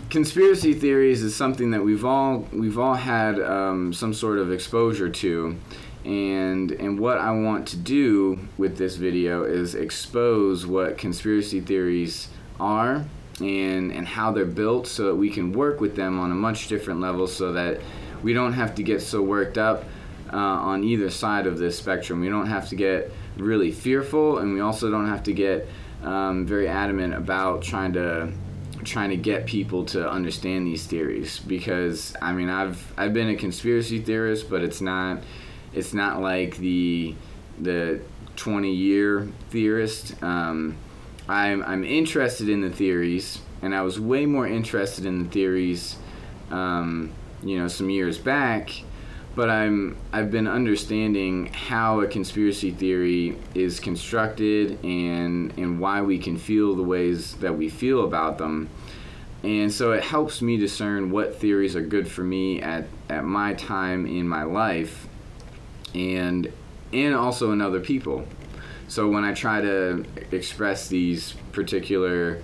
conspiracy theories is something that we've all had some sort of exposure to, and what I want to do with this video is expose what conspiracy theories are and how they're built, so that we can work with them on a much different level, so that we don't have to get so worked up on either side of this spectrum. We don't have to get really fearful, and we also don't have to get very adamant about trying to get people to understand these theories, because I mean I've been a conspiracy theorist, but it's not like the 20-year theorist. I'm interested in the theories, and I was way more interested in the theories some years back, but I've been understanding how a conspiracy theory is constructed and why we can feel the ways that we feel about them. And so it helps me discern what theories are good for me at my time in my life, and also in other people. So when I try to express these particular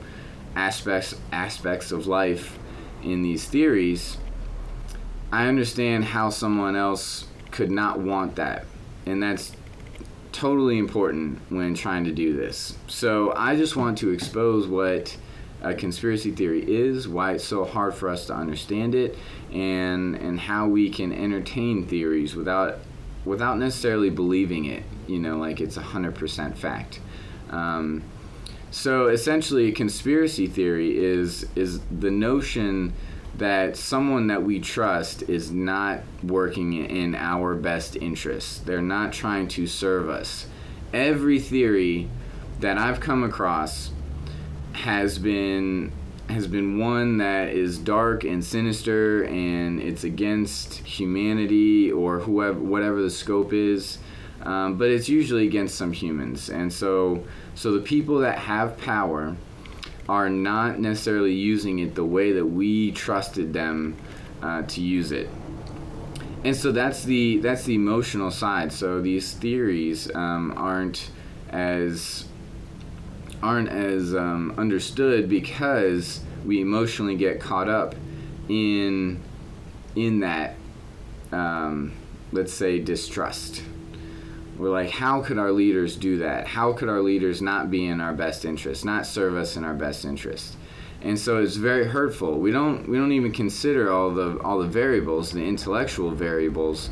aspects of life in these theories, I understand how someone else could not want that, and that's totally important when trying to do this. So I just want to expose what a conspiracy theory is, why it's so hard for us to understand it, and how we can entertain theories without necessarily believing it, like it's 100% fact. So essentially, a conspiracy theory is the notion that someone that we trust is not working in our best interests. They're not trying to serve us. Every theory that I've come across has been one that is dark and sinister, and it's against humanity or whatever the scope is, but it's usually against some humans. And so the people that have power are not necessarily using it the way that we trusted them to use it. And so that's the emotional side. So these theories aren't as understood because we emotionally get caught up in that let's say distrust. We're like, how could our leaders do that? How could our leaders not be in our best interest, not serve us in our best interest? And so it's very hurtful. We don't even consider all the variables, the intellectual variables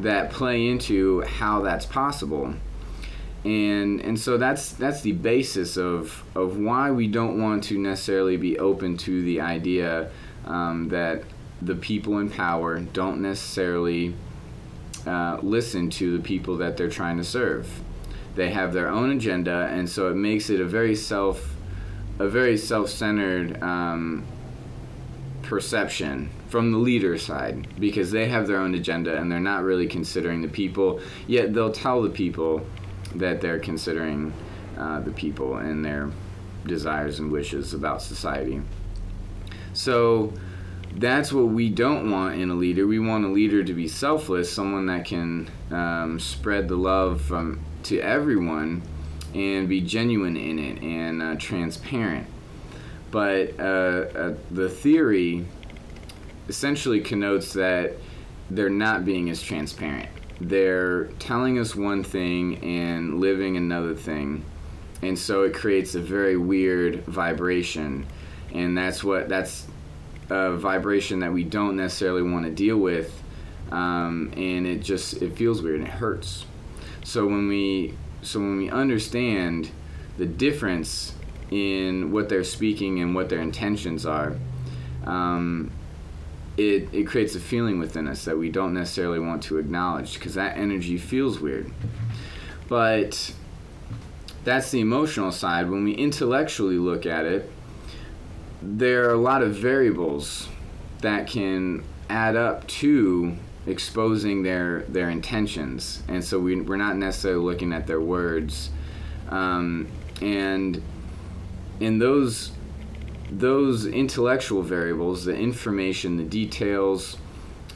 that play into how that's possible. And so that's the basis of why we don't want to necessarily be open to the idea that the people in power don't necessarily listen to the people that they're trying to serve. They have their own agenda, and so it makes it a very self-centered perception from the leader side, because they have their own agenda and they're not really considering the people, yet they'll tell the people that they're considering the people and their desires and wishes about society. So that's what we don't want in a leader. We want a leader to be selfless, someone that can spread the love to everyone and be genuine in it and transparent. But the theory essentially connotes that they're not being as transparent. They're telling us one thing and living another thing, and so it creates a very weird vibration, and that's a vibration that we don't necessarily want to deal with, and it feels weird and it hurts. So when we understand the difference in what they're speaking and what their intentions are, it creates a feeling within us that we don't necessarily want to acknowledge, because that energy feels weird. But that's the emotional side. When we intellectually look at it, there are a lot of variables that can add up to exposing their intentions, and so we're not necessarily looking at their words, and in those intellectual variables, the information, the details,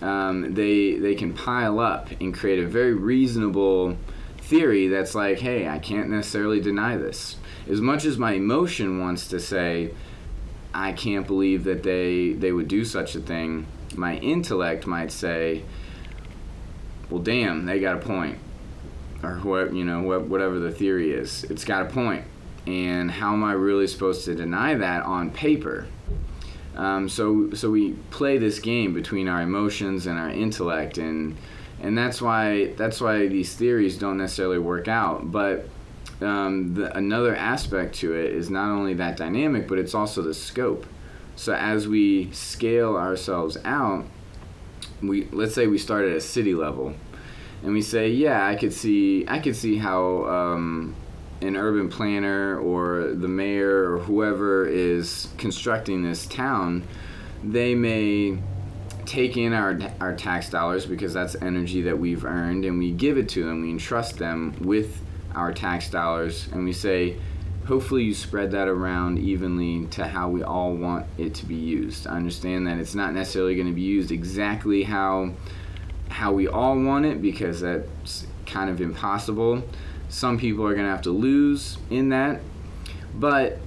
they can pile up and create a very reasonable theory that's like, hey, I can't necessarily deny this. As much as my emotion wants to say, I can't believe that they would do such a thing, my intellect might say, well, damn, they got a point. Or whatever the theory is, it's got a point. And how am I really supposed to deny that on paper? So we play this game between our emotions and our intellect, and that's why these theories don't necessarily work out. But another aspect to it is not only that dynamic, but it's also the scope. So as we scale ourselves out, let's say we start at a city level, and we say, yeah, I could see how an urban planner or the mayor or whoever is constructing this town, they may take in our tax dollars, because that's energy that we've earned, and we give it to them. We entrust them with our tax dollars, and we say, hopefully you spread that around evenly to how we all want it to be used. I understand that it's not necessarily going to be used exactly how we all want it, because that's kind of impossible. Some people are going to have to lose in that, but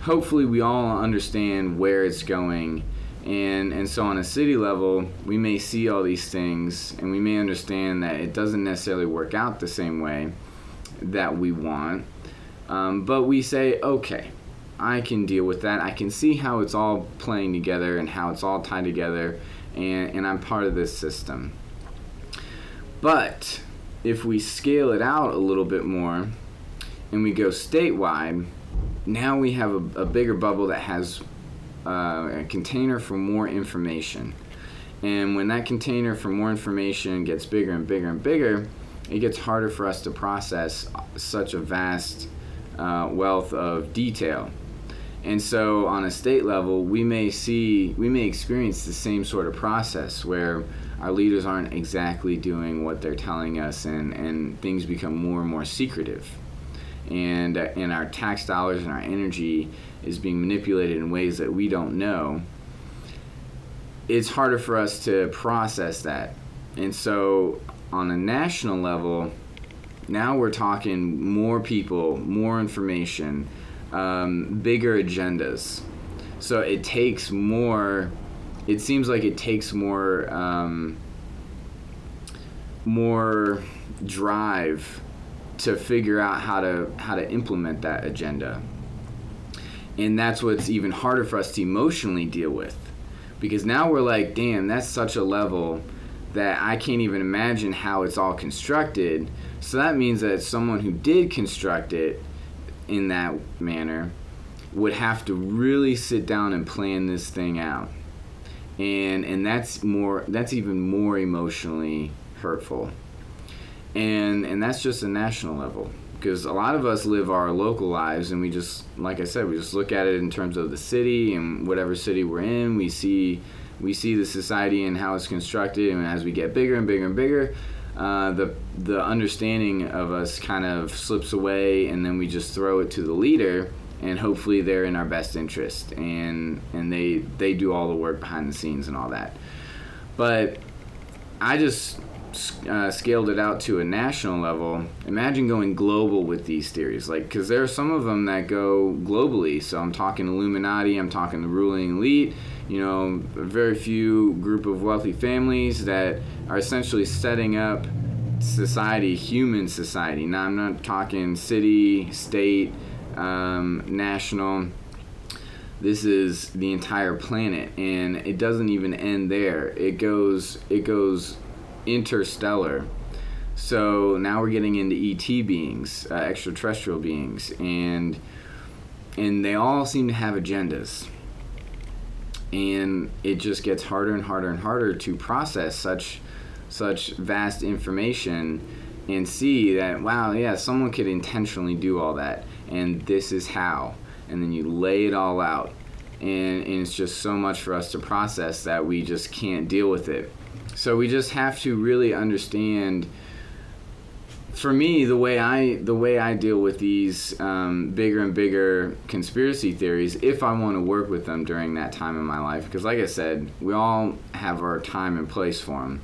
hopefully we all understand where it's going. And so on a city level, we may see all these things, and we may understand that it doesn't necessarily work out the same way that we want. But we say, okay, I can deal with that. I can see how it's all playing together and how it's all tied together, and I'm part of this system. But if we scale it out a little bit more and we go statewide, now we have a bigger bubble that has a container for more information. And when that container for more information gets bigger and bigger and bigger, it gets harder for us to process such a vast wealth of detail. And so on a state level, we may experience the same sort of process where our leaders aren't exactly doing what they're telling us, and things become more and more secretive. And our tax dollars and our energy is being manipulated in ways that we don't know. It's harder for us to process that. And so on a national level, now we're talking more people, more information, bigger agendas. So it takes more, it seems like it takes more drive to figure out how to implement that agenda. And that's what's even harder for us to emotionally deal with. Because now we're like, damn, that's such a level that I can't even imagine how it's all constructed. So that means that someone who did construct it in that manner would have to really sit down and plan this thing out. And that's even more emotionally hurtful. And that's just a national level. Because a lot of us live our local lives, and we just, like I said, we just look at it in terms of the city and whatever city we're in. We see the society and how it's constructed, and as we get bigger and bigger and bigger, the understanding of us kind of slips away, and then we just throw it to the leader, and hopefully they're in our best interest, and they do all the work behind the scenes and all that. But I just scaled it out to a national level. Imagine going global with these theories, because there are some of them that go globally. So I'm talking Illuminati, I'm talking the ruling elite, a very few group of wealthy families that are essentially setting up society, human society. Now I'm not talking city, state, national. This is the entire planet, and it doesn't even end there. It goes interstellar. So now we're getting into ET beings, extraterrestrial beings, and they all seem to have agendas. And it just gets harder and harder and harder to process such vast information and see that, wow, yeah, someone could intentionally do all that, and this is how. And then you lay it all out, and it's just so much for us to process that we just can't deal with it. So we just have to really understand. For me, the way I deal with these bigger and bigger conspiracy theories, if I want to work with them during that time in my life, because like I said, we all have our time and place for them.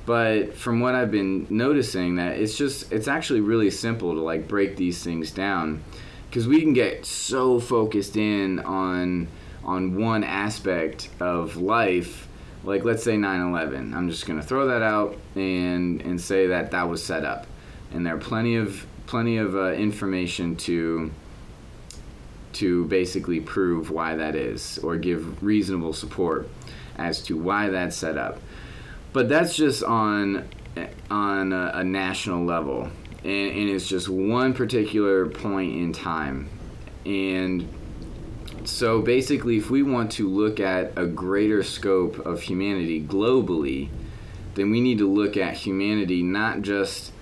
But from what I've been noticing, that it's actually really simple to break these things down, because we can get so focused in on on one aspect of life, like let's say 9/11. I'm just going to throw that out and say that was set up, and there are plenty of information to basically prove why that is, or give reasonable support as to why that's set up. But that's just on a national level, and it's just one particular point in time. And so basically, if we want to look at a greater scope of humanity globally, then we need to look at humanity not just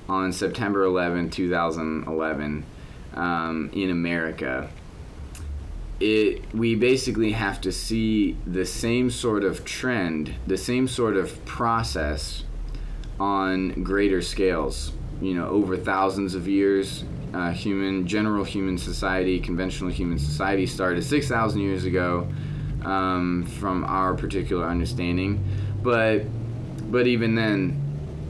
on September 11, 2011 in America. We basically have to see the same sort of trend, the same sort of process on greater scales, over thousands of years. General human society, conventional human society started 6,000 years ago, from our particular understanding. But even then,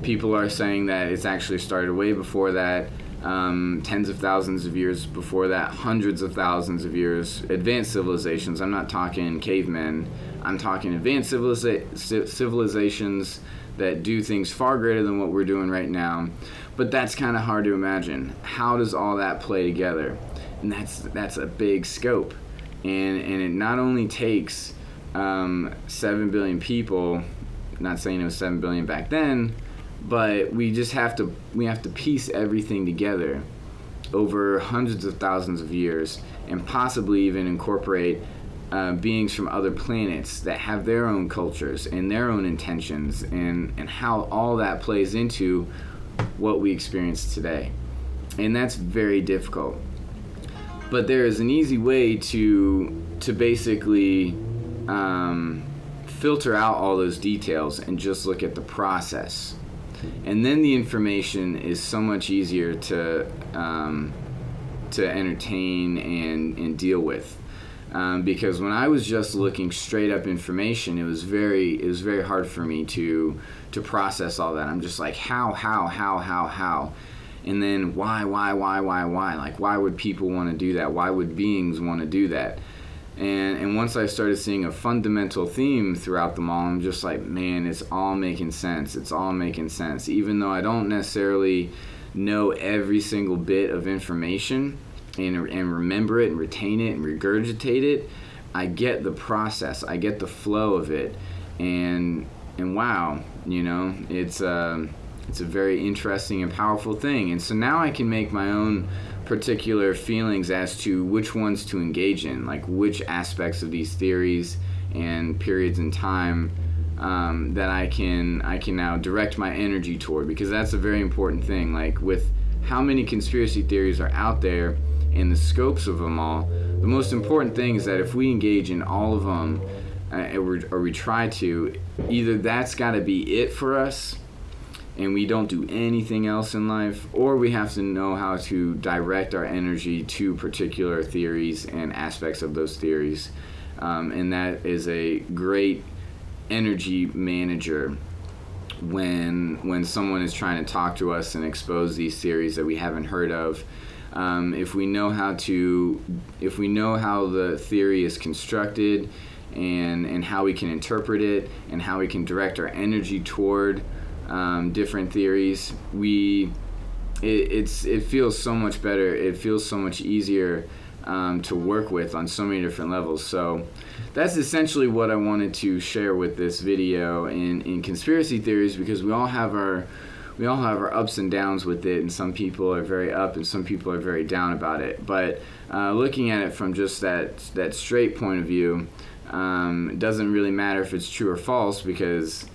people are saying that it's actually started way before that, tens of thousands of years before that, hundreds of thousands of years. Advanced civilizations, I'm not talking cavemen, I'm talking advanced civilizations that do things far greater than what we're doing right now. But that's kind of hard to imagine. How does all that play together? And that's a big scope. And it not only takes 7 billion people, not saying it was 7 billion back then, but we have to piece everything together over hundreds of thousands of years, and possibly even incorporate beings from other planets that have their own cultures and their own intentions, and how all that plays into what we experience today. And that's very difficult. But there is an easy way to basically filter out all those details and just look at the process. And then the information is so much easier to entertain and deal with. Because when I was just looking straight up information, it was very hard for me to process all that. I'm just like, how, and then why? Like, why would people want to do that? Why would beings want to do that? And once I started seeing a fundamental theme throughout them all, I'm just like, man, it's all making sense. It's all making sense. Even though I don't necessarily know every single bit of information and remember it and retain it and regurgitate it, I get the process. I get the flow of it. And wow, it's a very interesting and powerful thing. And so now I can make my own particular feelings as to which ones to engage in, like which aspects of these theories and periods in time that I can now direct my energy toward, because that's a very important thing. Like, with how many conspiracy theories are out there and the scopes of them all, the most important thing is that if we engage in all of them, or we try to, either that's got to be it for us and we don't do anything else in life, or we have to know how to direct our energy to particular theories and aspects of those theories. And that is a great energy manager when someone is trying to talk to us and expose these theories that we haven't heard of. If we know how the theory is constructed, and how we can interpret it, and how we can direct our energy toward different theories, it feels so much better. It feels so much easier to work with on so many different levels. So that's essentially what I wanted to share with this video in conspiracy theories, because we all have our ups and downs with it, and some people are very up and some people are very down about it. But looking at it from just that straight point of view, it doesn't really matter if it's true or false, because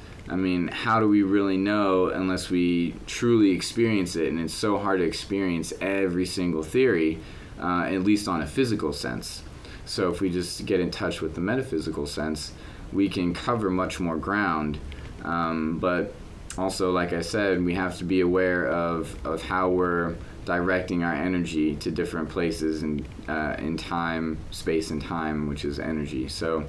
how do we really know unless we truly experience it? And it's so hard to experience every single theory, at least on a physical sense. So if we just get in touch with the metaphysical sense, we can cover much more ground. But also, like I said, we have to be aware of how we're directing our energy to different places in time, space and time, which is energy. So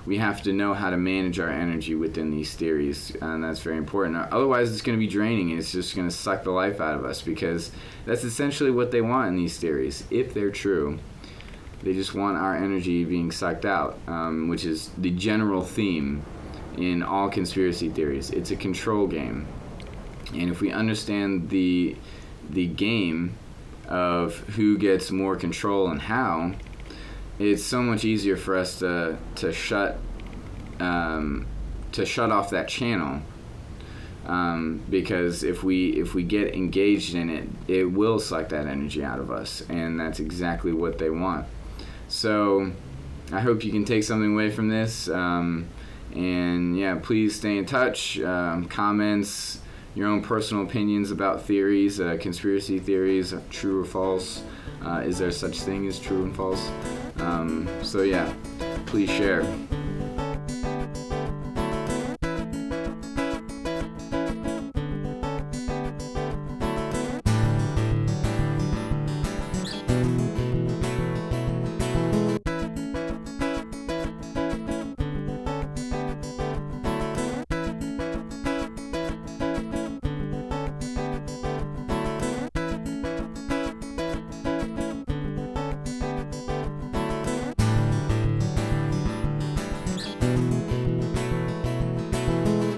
we have to know how to manage our energy within these theories, and that's very important. Otherwise, it's going to be draining, and it's just going to suck the life out of us, because that's essentially what they want in these theories, if they're true. They just want our energy being sucked out, which is the general theme in all conspiracy theories. It's a control game. And if we understand the game of who gets more control and how, it's so much easier for us to shut off that channel, because if we get engaged in it, it will suck that energy out of us, and that's exactly what they want. So I hope you can take something away from this, and yeah, please stay in touch. Comments, your own personal opinions about theories, conspiracy theories, true or false. Is there such thing as true and false? So yeah, please share.